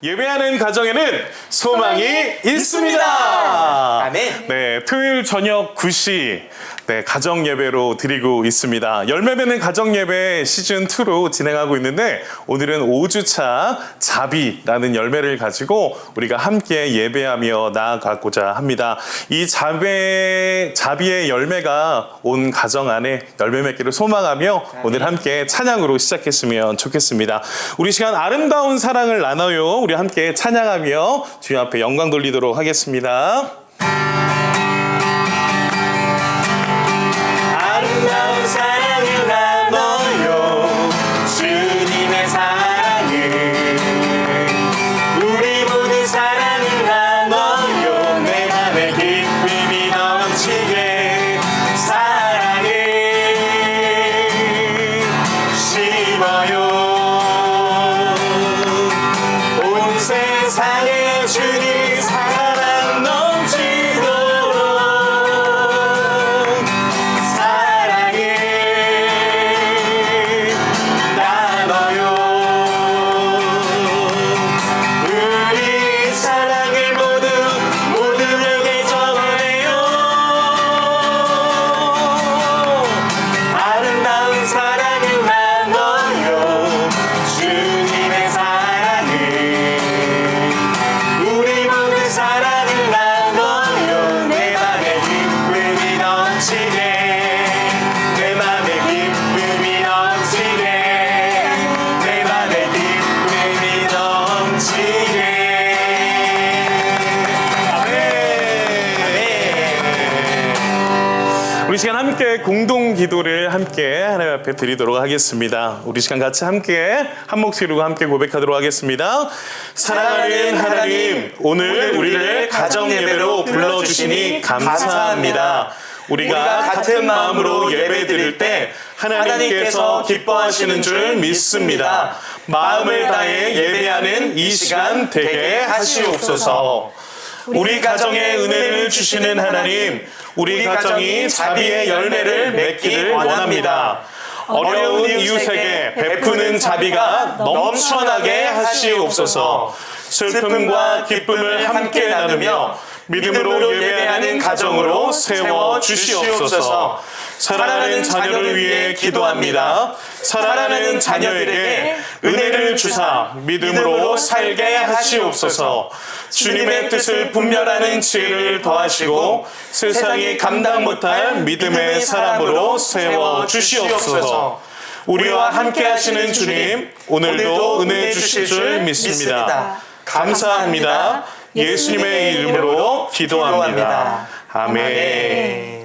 예배하는 가정에는 소망이 있습니다. 아멘. 네, 토요일 저녁 9시 가정 예배로 드리고 있습니다. 열매 맺는 가정 예배 시즌 2로 진행하고 있는데 오늘은 5주차 자비라는 열매를 가지고 우리가 함께 예배하며 나아가고자 합니다. 이 자비의 열매가 온 가정 안에 열매 맺기를 소망하며 오늘 함께 찬양으로 시작했으면 좋겠습니다. 우리 시간 아름다운 사랑을 나눠요. 우리 함께 찬양하며 주님 앞에 영광 돌리도록 하겠습니다. 아름다운 사랑을 나눠요. 주님의 사랑을 우리 모두 사랑을 나눠요. 내 맘에 기쁨이 넘치게 사랑을 심어요. 온 세상에 주님 사랑 넘치도록 사랑을 나눠요. 우리 사랑을 모두에게 전해요. 아름다운 사랑을 나눠요. 주님의 사랑을 우리 모두 사랑을 나눠요. 내 맘에 기쁨이 넘치게 내 맘에 기쁨이 넘치게 내 맘에 기쁨이 넘치게 우리 시간 함께 공동 기도를 함께 하나님 앞에 드리도록 하겠습니다. 우리 시간 같이 함께 한 목소리로 함께 고백하도록 하겠습니다. 사랑하는 하나님, 오늘 우리를 가정 예배로 불러주시니 감사합니다. 우리가 같은 마음으로 예배 드릴 때 하나님께서 기뻐하시는 줄 믿습니다. 마음을 다해 예배하는 이 시간 되게 하시옵소서. 우리 가정에 은혜를 주시는 하나님, 우리 가정이 자비의 열매를 맺기를 원합니다. 어려운 이웃에게 베푸는 자비가 넘쳐나게 하시옵소서. 슬픔과 기쁨을 함께 나누며 믿음으로 예배하는 가정으로 세워 주시옵소서. 사랑하는 자녀를 위해 기도합니다. 사랑하는 자녀에게 은혜를 주사 믿음으로 살게 하시옵소서. 주님의 뜻을 분별하는 지혜를 더하시고 세상이 감당 못할 믿음의 사람으로 세워 주시옵소서. 우리와 함께 하시는 주님, 오늘도 은혜 주실 줄 믿습니다. 감사합니다. 예수님의 이름으로 기도합니다. 아멘.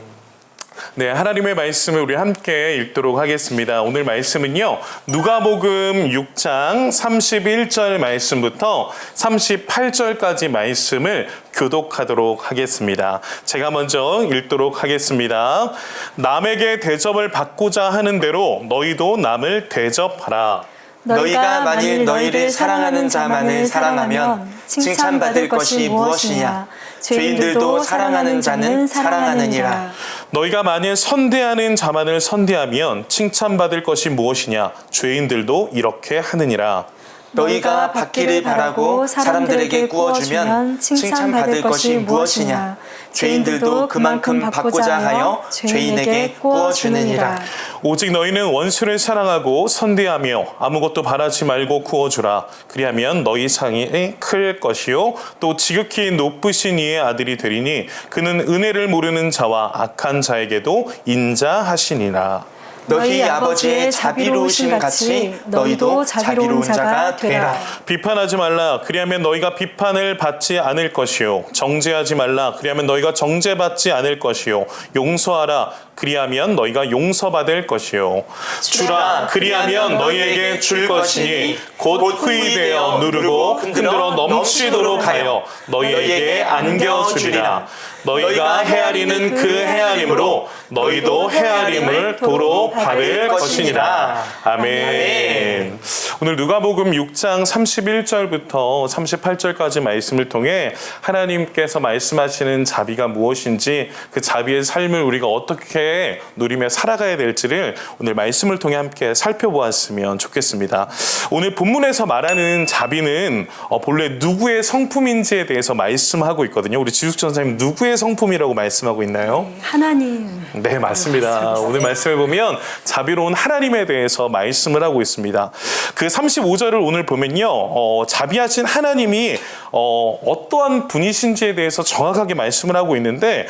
네, 하나님의 말씀을 우리 함께 읽도록 하겠습니다. 오늘 말씀은요, 누가복음 6장 31절 말씀부터 38절까지 말씀을 교독하도록 하겠습니다. 제가 먼저 읽도록 하겠습니다. 남에게 대접을 받고자 하는 대로 너희도 남을 대접하라. 너희가 만일 너희를 사랑하는 자만을 사랑하면 칭찬받을 것이 무엇이냐? 죄인들도 사랑하는 자는 사랑하느니라. 너희가 만일 선대하는 자만을 선대하면 칭찬받을 것이 무엇이냐? 죄인들도 이렇게 하느니라. 너희가 받기를 바라고 사람들에게 구워주면 칭찬받을 것이 무엇이냐? 죄인들도 그만큼 받고자 하여 죄인에게 구워주느니라. 오직 너희는 원수를 사랑하고 선대하며 아무것도 바라지 말고 구워주라. 그리하면 너희 상이 클 것이요 또 지극히 높으신 이의 아들이 되리니 그는 은혜를 모르는 자와 악한 자에게도 인자하시니라. 너희 아버지의 자비로우심 같이 너희도 자비로운 자가 되라. 비판하지 말라. 그리하면 너희가 비판을 받지 않을 것이요. 정죄하지 말라. 그리하면 너희가 정죄받지 않을 것이요. 용서하라. 그리하면 너희가 용서받을 것이요. 주라. 그리하면 너희에게 줄 것이니 곧 후이되어 누르고 흔들어 넘치도록 하여 너희에게 안겨주리라. 너희가 헤아리는 그 헤아림으로 너희도 헤아림을 도로 받을 것이니라. 아멘. 오늘 누가복음 6장 31절부터 38절까지 말씀을 통해 하나님께서 말씀하시는 자비가 무엇인지 그 자비의 삶을 우리가 어떻게 어떻게 누리며 살아가야 될지를 오늘 말씀을 통해 함께 살펴보았으면 좋겠습니다. 오늘 본문에서 말하는 자비는 본래 누구의 성품인지에 대해서 말씀하고 있거든요. 우리 지숙 전사님 누구의 성품이라고 말씀하고 있나요? 하나님. 네, 맞습니다. 오늘 말씀해 보면 자비로운 하나님에 대해서 말씀을 하고 있습니다. 그 35절을 오늘 보면요, 자비하신 하나님이 어떠한 분이신지에 대해서 정확하게 말씀을 하고 있는데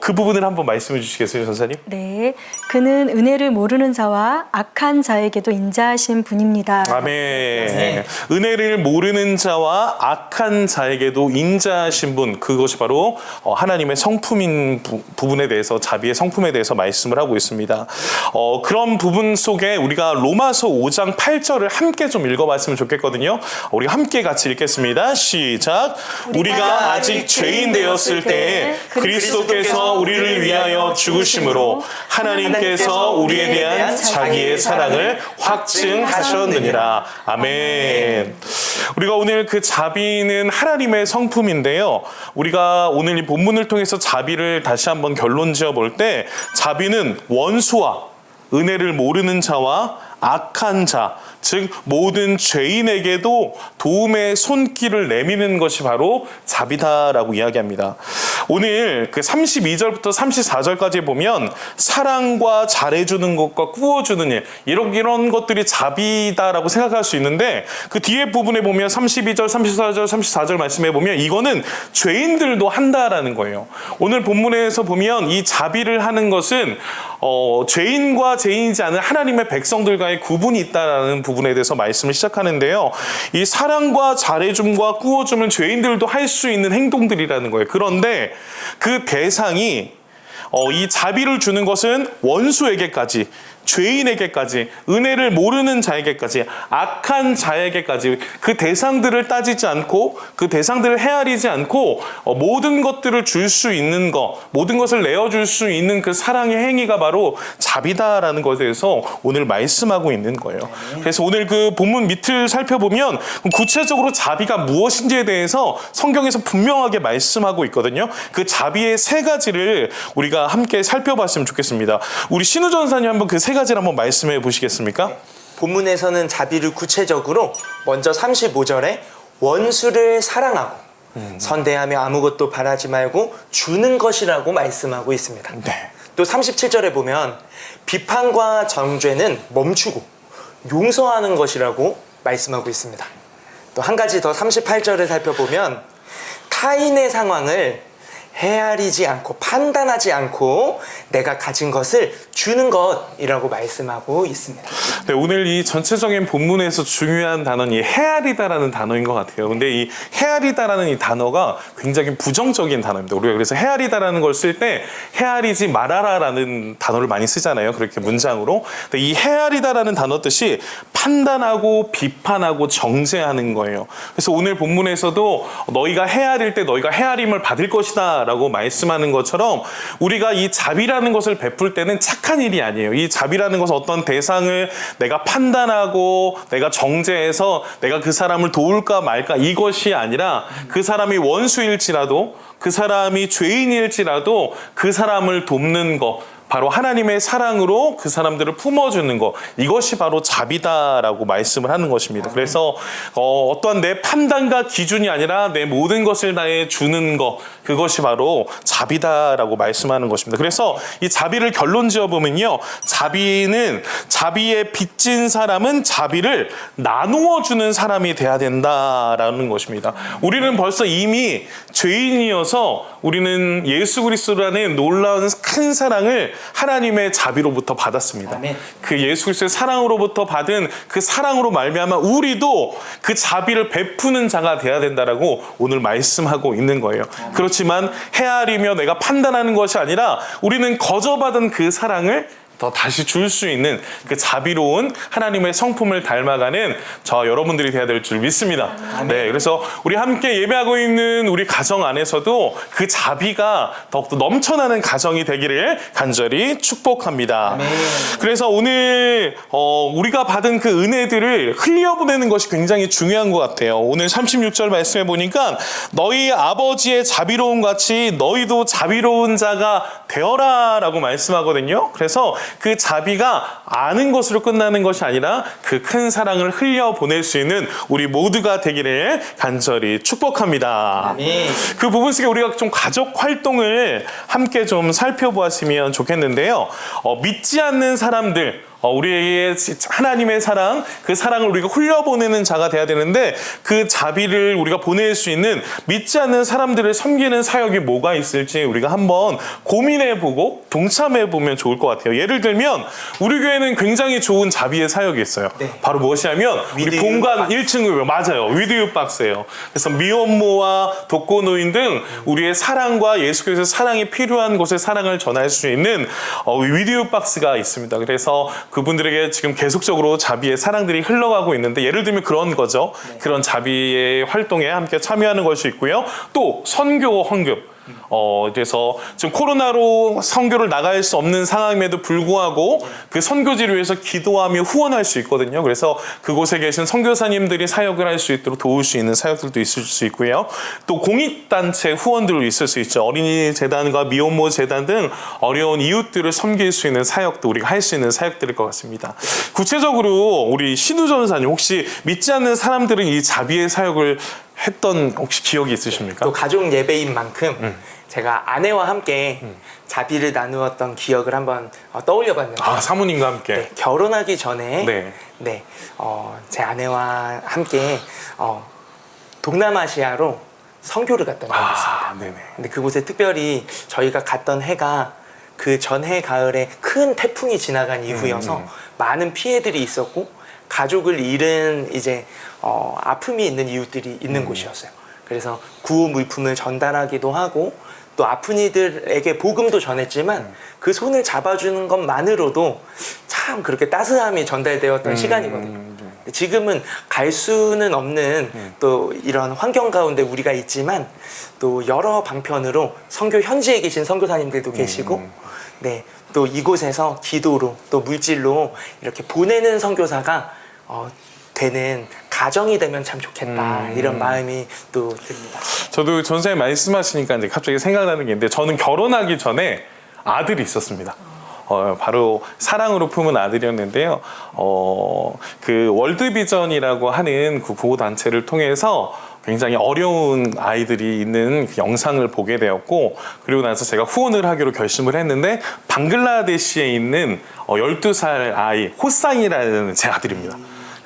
그 부분을 한번 말씀해 주시겠어요, 전사님? 네. 그는 은혜를 모르는 자와 악한 자에게도 인자하신 분입니다. 아멘. 네. 은혜를 모르는 자와 악한 자에게도 인자하신 분, 그것이 바로 하나님의 성품인 부분에 대해서, 자비의 성품에 대해서 말씀을 하고 있습니다. 그런 부분 속에 우리가 로마서 5장 8절을 함께 좀 읽어봤으면 좋겠거든요. 우리 함께 같이 읽겠습니다. 시작. 우리가 아직 죄인 되었을 때에 그리스도께서 우리를 위하여 죽으심으로 하나님께서 우리에 대한 자기의 사랑을 확증하셨느니라. 아멘. 우리가 오늘 그 자비는 하나님의 성품인데요. 우리가 오늘 이 본문을 통해서 자비를 다시 한번 결론 지어 볼 때 자비는 원수와 은혜를 모르는 자와 악한 자, 즉 모든 죄인에게도 도움의 손길을 내미는 것이 바로 자비다라고 이야기합니다. 오늘 그 32절부터 34절까지 보면 사랑과 잘해주는 것과 꾸어주는 일, 이런 것들이 자비다라고 생각할 수 있는데 그 뒤에 부분에 보면 32절, 34절, 34절 말씀해 보면 이거는 죄인들도 한다라는 거예요. 오늘 본문에서 보면 이 자비를 하는 것은 죄인과 죄인이지 않은 하나님의 백성들과의 구분이 있다라는 부분에 대해서 말씀을 시작하는데요. 이 사랑과 잘해줌과 꾸어줌은 죄인들도 할 수 있는 행동들이라는 거예요. 그런데 그 대상이 이 자비를 주는 것은 원수에게까지, 죄인에게까지, 은혜를 모르는 자에게까지, 악한 자에게까지 그 대상들을 따지지 않고 그 대상들을 헤아리지 않고 모든 것들을 줄 수 있는 것, 모든 것을 내어줄 수 있는 그 사랑의 행위가 바로 자비다라는 것에 대해서 오늘 말씀하고 있는 거예요. 그래서 오늘 그 본문 밑을 살펴보면 구체적으로 자비가 무엇인지에 대해서 성경에서 분명하게 말씀하고 있거든요. 그 자비의 세 가지를 우리가 함께 살펴봤으면 좋겠습니다. 우리 신우 전사님 한번 그 세 가지를 한번 말씀해 보시겠습니까? 본문에서는 자비를 구체적으로 먼저 35절에 원수를 사랑하고 선대하며 아무것도 바라지 말고 주는 것이라고 말씀하고 있습니다. 네. 또 37절에 보면 비판과 정죄는 멈추고 용서하는 것이라고 말씀하고 있습니다. 또 한 가지 더 38절을 살펴보면 타인의 상황을 헤아리지 않고 판단하지 않고 내가 가진 것을 주는 것이라고 말씀하고 있습니다. 네, 오늘 이 전체적인 본문에서 중요한 단어는 이 헤아리다라는 단어인 것 같아요. 근데 이 헤아리다라는 이 단어가 굉장히 부정적인 단어입니다. 우리가 그래서 헤아리다라는 걸 쓸 때 헤아리지 말아라라는 단어를 많이 쓰잖아요. 그렇게 문장으로. 근데 이 헤아리다라는 단어 뜻이 판단하고 비판하고 정죄하는 거예요. 그래서 오늘 본문에서도 너희가 헤아릴 때 너희가 헤아림을 받을 것이다 라고 말씀하는 것처럼 우리가 이 자비라는 것을 베풀 때는 착한 일이 아니에요. 이 자비라는 것은 어떤 대상을 내가 판단하고 내가 정죄해서 내가 그 사람을 도울까 말까 이것이 아니라 그 사람이 원수일지라도 그 사람이 죄인일지라도 그 사람을 돕는 것, 바로 하나님의 사랑으로 그 사람들을 품어주는 것, 이것이 바로 자비다라고 말씀을 하는 것입니다. 그래서 어떠한 내 판단과 기준이 아니라 내 모든 것을 다해 주는 것, 그것이 바로 자비다라고 말씀하는 것입니다. 그래서 이 자비를 결론 지어보면요, 자비의 빚진 사람은 자비를 나누어 주는 사람이 돼야 된다라는 것입니다. 우리는 벌써 이미 죄인이어서 우리는 예수 그리스도라는 놀라운 큰 사랑을 하나님의 자비로부터 받았습니다. 아멘. 그 예수 그리스도의 사랑으로부터 받은 그 사랑으로 말미암아 우리도 그 자비를 베푸는 자가 돼야 된다라고 오늘 말씀하고 있는 거예요. 그렇지만 헤아리며 내가 판단하는 것이 아니라 우리는 거저받은 그 사랑을 더 다시 줄 수 있는 그 자비로운 하나님의 성품을 닮아가는 저 여러분들이 돼야 될 줄 믿습니다. 네, 그래서 우리 함께 예배하고 있는 우리 가정 안에서도 그 자비가 더욱더 넘쳐나는 가정이 되기를 간절히 축복합니다. 그래서 오늘 우리가 받은 그 은혜들을 흘려보내는 것이 굉장히 중요한 것 같아요. 오늘 36절 말씀해 보니까 너희 아버지의 자비로움 같이 너희도 자비로운 자가 되어라 라고 말씀하거든요. 그래서 그 자비가 아는 것으로 끝나는 것이 아니라 그 큰 사랑을 흘려보낼 수 있는 우리 모두가 되기를 간절히 축복합니다. 아멘. 그 부분 속에 우리가 좀 가족 활동을 함께 좀 살펴보았으면 좋겠는데요. 믿지 않는 사람들, 우리에게 하나님의 사랑, 그 사랑을 우리가 흘려보내는 자가 돼야 되는데 그 자비를 우리가 보낼 수 있는 믿지 않는 사람들을 섬기는 사역이 뭐가 있을지 우리가 한번 고민해보고 동참해보면 좋을 것 같아요. 예를 들면 우리 교회는 굉장히 좋은 자비의 사역이 있어요. 네. 바로 무엇이냐면 우리 위드 본관 1층을 맞아요. 위드유 박스예요. 그래서 미혼모와 독거노인 등 우리의 사랑과 예수께서 사랑이 필요한 곳에 사랑을 전할 수 있는 위드유 박스가 있습니다. 그래서 그분들에게 지금 계속적으로 자비의 사랑들이 흘러가고 있는데 예를 들면 그런 거죠. 그런 자비의 활동에 함께 참여하는 것이 있고요. 또 선교 헌금. 그래서 지금 코로나로 선교를 나갈 수 없는 상황임에도 불구하고 그 선교지를 위해서 기도하며 후원할 수 있거든요. 그래서 그곳에 계신 선교사님들이 사역을 할 수 있도록 도울 수 있는 사역들도 있을 수 있고요. 또 공익단체 후원들도 있을 수 있죠. 어린이 재단과 미혼모 재단 등 어려운 이웃들을 섬길 수 있는 사역도 우리가 할 수 있는 사역들일 것 같습니다. 구체적으로 우리 신우 전사님 혹시 믿지 않는 사람들은 이 자비의 사역을 했던 혹시 기억이 있으십니까? 또 가족 예배인 만큼 제가 아내와 함께 자비를 나누었던 기억을 한번 떠올려 봤는데 사모님과 함께. 네, 결혼하기 전에 네. 제 아내와 함께 동남아시아로 선교를 갔던 적이 있습니다. 네네. 근데 그곳에 특별히 저희가 갔던 해가 그 전해 가을에 큰 태풍이 지나간 이후여서 많은 피해들이 있었고 가족을 잃은 이제 아픔이 있는 이웃들이 있는 곳이었어요. 그래서 구호 물품을 전달하기도 하고 또 아픈 이들에게 복음도 전했지만 그 손을 잡아주는 것만으로도 참 그렇게 따스함이 전달되었던 시간이거든요. 지금은 갈 수는 없는 또 이런 환경 가운데 우리가 있지만 또 여러 방편으로 선교 현지에 계신 선교사님들도 계시고 네, 또 이곳에서 기도로 또 물질로 이렇게 보내는 선교사가 되는 가정이 되면 참 좋겠다 이런 마음이 또 듭니다. 저도 전사님 말씀하시니까 이제 갑자기 생각나는 게 있는데 저는 결혼하기 전에 아들이 있었습니다. 바로 사랑으로 품은 아들이었는데요. 그 월드비전이라고 하는 그 구호단체를 통해서 굉장히 어려운 아이들이 있는 그 영상을 보게 되었고 그리고 나서 제가 후원을 하기로 결심을 했는데 방글라데시에 있는 12살 아이 호상이라는 제 아들입니다.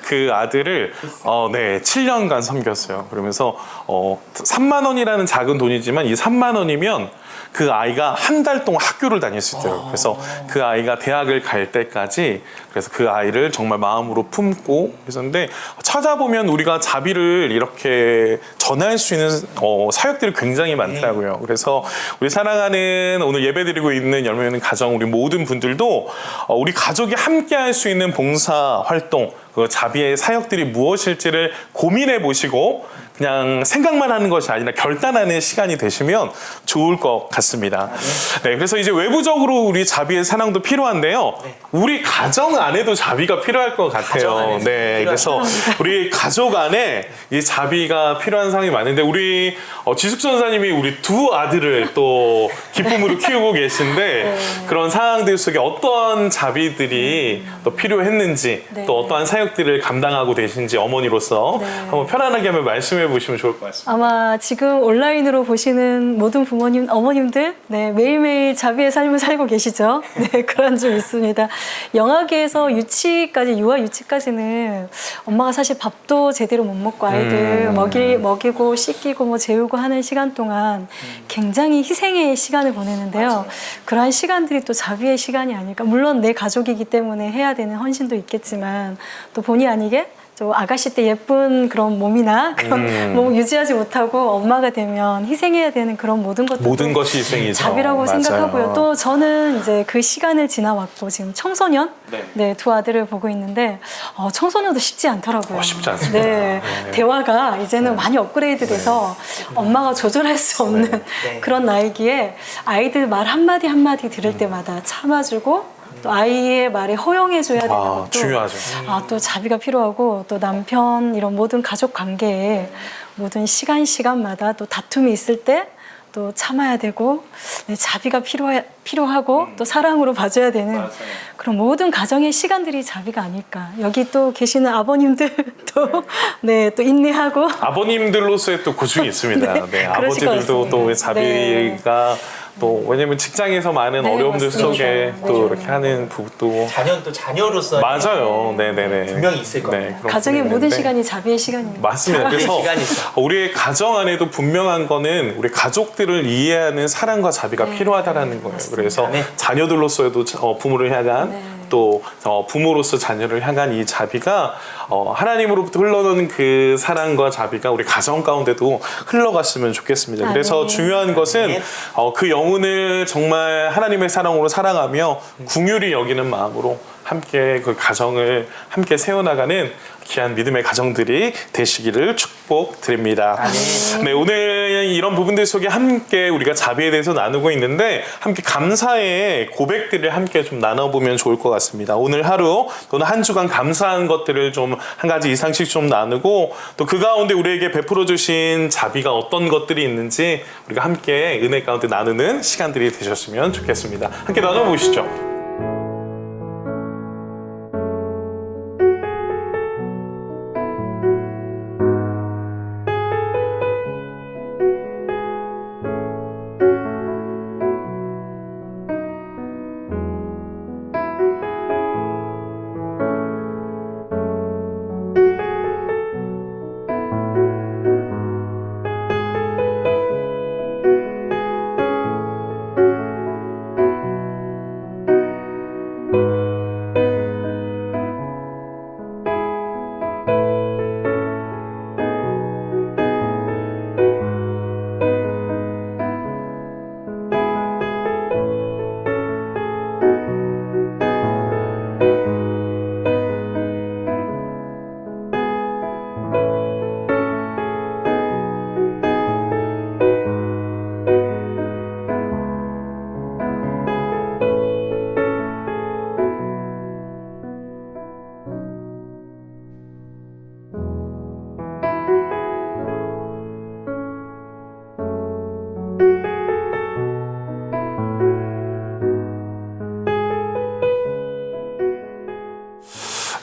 그 아들을 7년간 섬겼어요. 그러면서 3만 원이라는 작은 돈이지만 이 3만 원이면 그 아이가 한 달 동안 학교를 다닐 수 있더라고요. 그래서 그 아이가 대학을 갈 때까지 그래서 그 아이를 정말 마음으로 품고 있었는데 찾아보면 우리가 자비를 이렇게 전할 수 있는 사역들이 굉장히 많더라고요. 그래서 우리 사랑하는 오늘 예배드리고 있는 열매있는 가정 우리 모든 분들도 우리 가족이 함께 할 수 있는 봉사 활동 그 자비의 사역들이 무엇일지를 고민해 보시고 그냥 생각만 하는 것이 아니라 결단하는 시간이 되시면 좋을 것 같습니다. 네, 그래서 이제 외부적으로 우리 자비의 사랑도 필요한데요. 우리 가정 안에도 자비가 필요할 것 같아요. 네, 그래서 우리 가족 안에 이 자비가 필요한 상황이 많은데 우리 지숙 전사님이 우리 두 아들을 또 기쁨으로 키우고 계신데 그런 상황들 속에 어떤 자비들이 또 필요했는지 또 어떠한 사역들을 감당하고 계신지 어머니로서 한번 편안하게 한번 말씀해 보시면 좋을 것 같습니다. 아마 지금 온라인으로 보시는 모든 부모님, 어머님들 매일매일 자비의 삶을 살고 계시죠. 네, 그런 점 있습니다. 영아기에서 유치까지, 유아 유치까지는 엄마가 사실 밥도 제대로 못 먹고 아이들 먹이고 씻기고 뭐 재우고 하는 시간 동안 굉장히 희생의 시간을 보내는데요. 그러한 시간들이 또 자비의 시간이 아닐까. 물론 내 가족이기 때문에 해야 되는 헌신도 있겠지만 또 본의 아니게 좀 아가씨 때 예쁜 그런 몸이나 그런 몸을 유지하지 못하고 엄마가 되면 희생해야 되는 그런 모든 것들 모든 것이 희생이죠. 자비라고 맞아요. 생각하고요. 또 저는 이제 그 시간을 지나왔고 지금 청소년 네. 두 아들을 보고 있는데 청소년도 쉽지 않더라고요. 쉽지 않습니다. 네. 대화가 이제는 많이 업그레이드돼서 엄마가 조절할 수 없는 네. 그런 나이기에 아이들 말 한마디 한마디 들을 때마다 참아주고 또 아이의 말에 허용해줘야 되는 것도 중요하죠. 또 자비가 필요하고 또 남편 이런 모든 가족 관계에 모든 시간마다 또 다툼이 있을 때 또 참아야 되고 자비가 필요하고 또 사랑으로 봐줘야 되는 그런 모든 가정의 시간들이 자비가 아닐까. 여기 또 계시는 아버님들도 또 인내하고 아버님들로서의 또 고충이 있습니다. 네, 네, 그러실 것 아버지들도 같습니다. 또 자비가 또 왜냐면 직장에서 많은 네, 어려움들 맞습니다. 속에 또 네. 이렇게 하는 부부도 자녀는 또 자녀로서 맞아요. 네네네. 분명히 있을 겁니다. 그런 가정의 부분이 모든 있는데 시간이 자비의 시간입니다. 맞습니다. 그래서 시간이 있어. 우리의 가정 안에도 분명한 거는 우리 가족들을 이해하는 사랑과 자비가 필요하다라는 거예요. 그래서 네. 자녀들로서도 부모를 향한 네. 또 부모로서 자녀를 향한 이 자비가 하나님으로부터 흘러오는 그 사랑과 자비가 우리 가정 가운데도 흘러갔으면 좋겠습니다. 그래서 아멘. 중요한 것은 그 영혼을 정말 하나님의 사랑으로 사랑하며 긍휼히 여기는 마음으로 함께 그 가정을 함께 세워나가는 귀한 믿음의 가정들이 되시기를 축복드립니다. 네, 오늘 이런 부분들 속에 함께 우리가 자비에 대해서 나누고 있는데 함께 감사의 고백들을 함께 좀 나눠보면 좋을 것 같습니다. 오늘 하루 또는 한 주간 감사한 것들을 좀 한 가지 이상씩 좀 나누고 또 그 가운데 우리에게 베풀어 주신 자비가 어떤 것들이 있는지 우리가 함께 은혜 가운데 나누는 시간들이 되셨으면 좋겠습니다. 함께 나눠보시죠.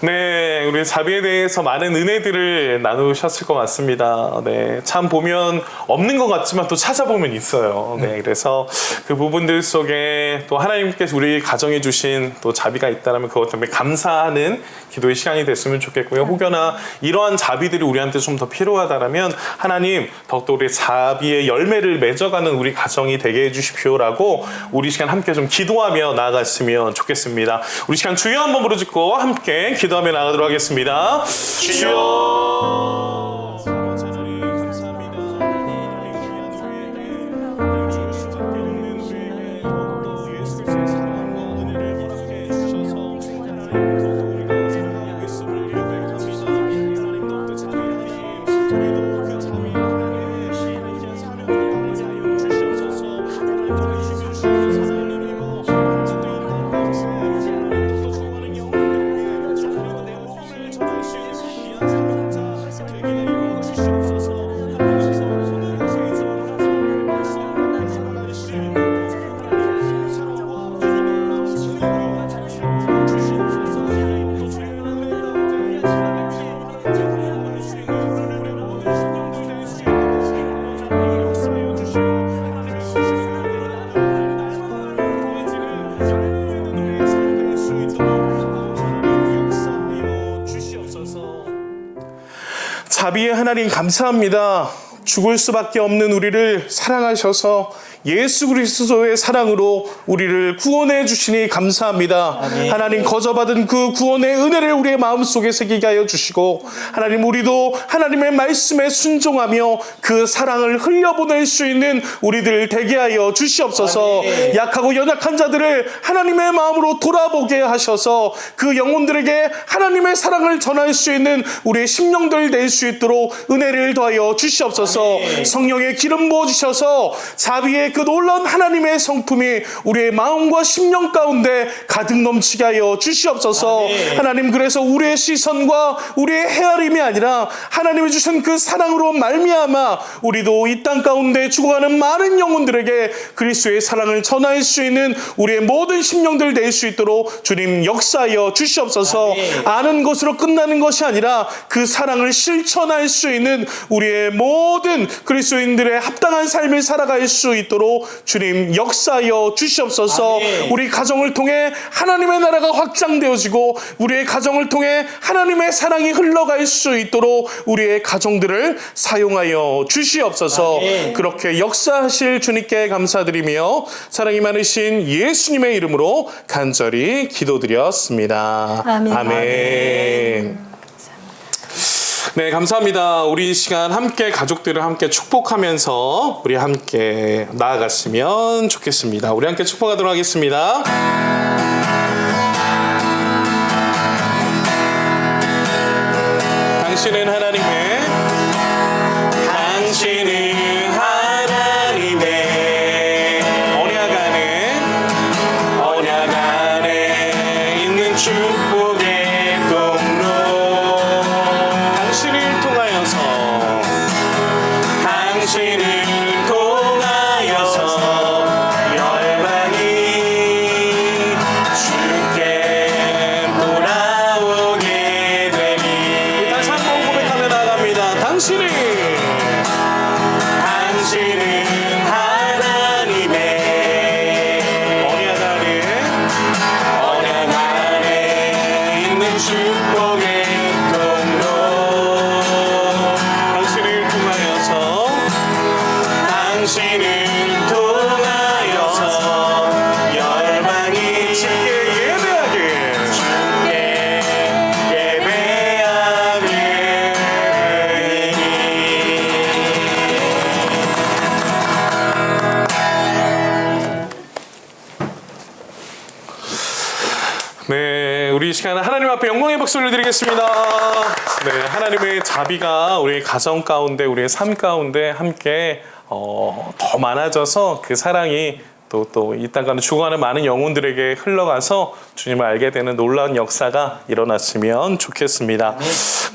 네, 우리 자비에 대해서 많은 은혜들을 나누셨을 것 같습니다. 네, 참 보면 없는 것 같지만 또 찾아보면 있어요. 네, 그래서 그 부분들 속에 또 하나님께서 우리 가정에 주신 또 자비가 있다면 그것 때문에 감사하는 기도의 시간이 됐으면 좋겠고요. 혹여나 이러한 자비들이 우리한테 좀 더 필요하다면 하나님 더욱더 우리 자비의 열매를 맺어가는 우리 가정이 되게 해주십시오라고 우리 시간 함께 좀 기도하며 나아갔으면 좋겠습니다. 우리 시간 주여 한번 부르짖고 함께 기도하며 나가도록 하겠습니다. 주여. 자비의 하나님 감사합니다. 죽을 수밖에 없는 우리를 사랑하셔서 예수 그리스도의 사랑으로 우리를 구원해 주시니 감사합니다. 하나님 거저받은 그 구원의 은혜를 우리의 마음속에 새기게 하여 주시고 하나님 우리도 하나님의 말씀에 순종하며 그 사랑을 흘려보낼 수 있는 우리들 되게 하여 주시옵소서. 약하고 연약한 자들을 하나님의 마음으로 돌아보게 하셔서 그 영혼들에게 하나님의 사랑을 전할 수 있는 우리의 심령들 낼 수 있도록 은혜를 더하여 주시옵소서. 성령의 기름 부어주셔서 자비의 그 놀라운 하나님의 성품이 우리의 마음과 심령 가운데 가득 넘치게 하여 주시옵소서. 하나님 그래서 우리의 시선과 우리의 헤아림이 아니라 하나님이 주신 그 사랑으로 말미암아 우리도 이 땅 가운데 죽어가는 많은 영혼들에게 그리스도의 사랑을 전할 수 있는 우리의 모든 심령들 낼 수 있도록 주님 역사하여 주시옵소서. 아는 것으로 끝나는 것이 아니라 그 사랑을 실천할 수 있는 우리의 모든 그리스도인들의 합당한 삶을 살아갈 수 있도록 주님 역사하여 주시옵소서. 우리 가정을 통해 하나님의 나라가 확장되어지고 우리의 가정을 통해 하나님의 사랑이 흘러갈 수 있도록 우리의 가정들을 사용하여 주시옵소서. 그렇게 역사하실 주님께 감사드리며 사랑이 많으신 예수님의 이름으로 간절히 기도드렸습니다. 아멘. 아멘. 네, 감사합니다. 우리 이 시간 함께 가족들을 함께 축복하면서 우리 함께 나아갔으면 좋겠습니다. 우리 함께 축복하도록 하겠습니다. 당신은 하나님의 언약 안에 있는 축복의 통로 당신을 통하여서 열방이 주께 돌아오게 되니 다시 한번 고백하며 나아갑니다. 당신은 하나님의 언약 안에 있는 축복의 통로 당신을 통하여서 열방이 주께 예배하게 네, 우리 이 시간은 하나님 앞에 영광의 박수를 드리겠습니다. 네, 하나님의 자비가 우리의 가정 가운데, 우리의 삶 가운데 함께 더 많아져서 그 사랑이 또 이 땅 가운데 죽어가는 많은 영혼들에게 흘러가서 주님을 알게 되는 놀라운 역사가 일어났으면 좋겠습니다.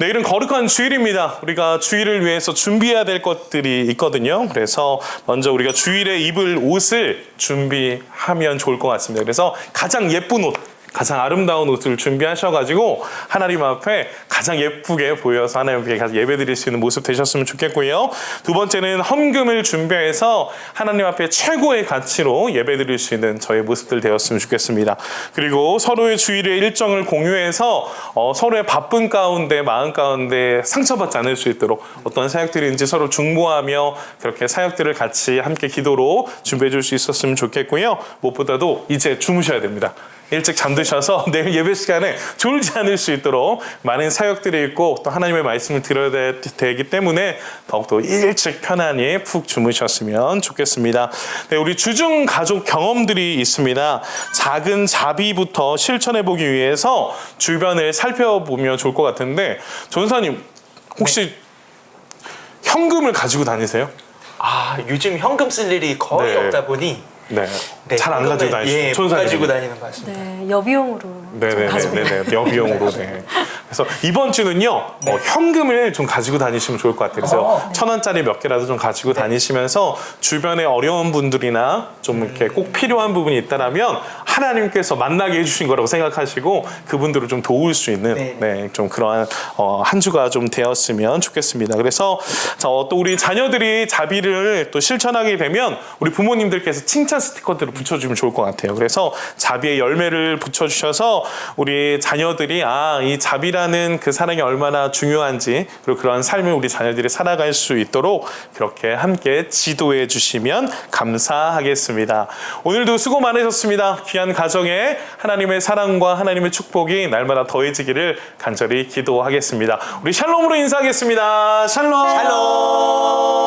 내일은 거룩한 주일입니다. 우리가 주일을 위해서 준비해야 될 것들이 있거든요. 그래서 먼저 우리가 주일에 입을 옷을 준비하면 좋을 것 같습니다. 그래서 가장 예쁜 옷, 가장 아름다운 옷을 준비하셔가지고 하나님 앞에 가장 예쁘게 보여서 하나님 앞에 가서 예배드릴 수 있는 모습 되셨으면 좋겠고요. 두 번째는 헌금을 준비해서 하나님 앞에 최고의 가치로 예배드릴 수 있는 저의 모습들 되었으면 좋겠습니다. 그리고 서로의 주일의 일정을 공유해서 서로의 바쁜 가운데 마음 가운데 상처받지 않을 수 있도록 어떤 사역들인지 서로 중보하며 그렇게 사역들을 같이 함께 기도로 준비해 줄 수 있었으면 좋겠고요. 무엇보다도 이제 주무셔야 됩니다. 일찍 잠드셔서 내일 예배 시간에 졸지 않을 수 있도록 많은 사역들이 있고 또 하나님의 말씀을 들어야 되기 때문에 더욱더 일찍 편안히 푹 주무셨으면 좋겠습니다. 네, 우리 주중 가족 경험들이 있습니다. 작은 자비부터 실천해보기 위해서 주변을 살펴보면 좋을 것 같은데 전사님 혹시 현금을 가지고 다니세요? 요즘 현금 쓸 일이 거의 네. 없다 보니 네, 잘 안 가지고 다니시죠? 못 가지고 다니는 것 같습니다. 네, 여비용으로 좀 가지고 네네네. 여비용으로. 네. 그래서 이번 주는요, 현금을 좀 가지고 다니시면 좋을 것 같아요. 그래서 1,000원짜리 몇 개라도 좀 가지고 다니시면서 주변에 어려운 분들이나 좀 이렇게 꼭 필요한 부분이 있다라면 하나님께서 만나게 해주신 거라고 생각하시고 그분들을 좀 도울 수 있는 네. 좀 그러한 한 주가 좀 되었으면 좋겠습니다. 그래서 또 우리 자녀들이 자비를 또 실천하게 되면 우리 부모님들께서 칭찬 스티커들을 붙여주면 좋을 것 같아요. 그래서 자비의 열매를 붙여주셔서 우리 자녀들이 이 자비라는 그 사랑이 얼마나 중요한지 그리고 그러한 삶을 우리 자녀들이 살아갈 수 있도록 그렇게 함께 지도해 주시면 감사하겠습니다. 오늘도 수고 많으셨습니다. 귀한 가정에 하나님의 사랑과 하나님의 축복이 날마다 더해지기를 간절히 기도하겠습니다. 우리 샬롬으로 인사하겠습니다. 샬롬. 샬롬.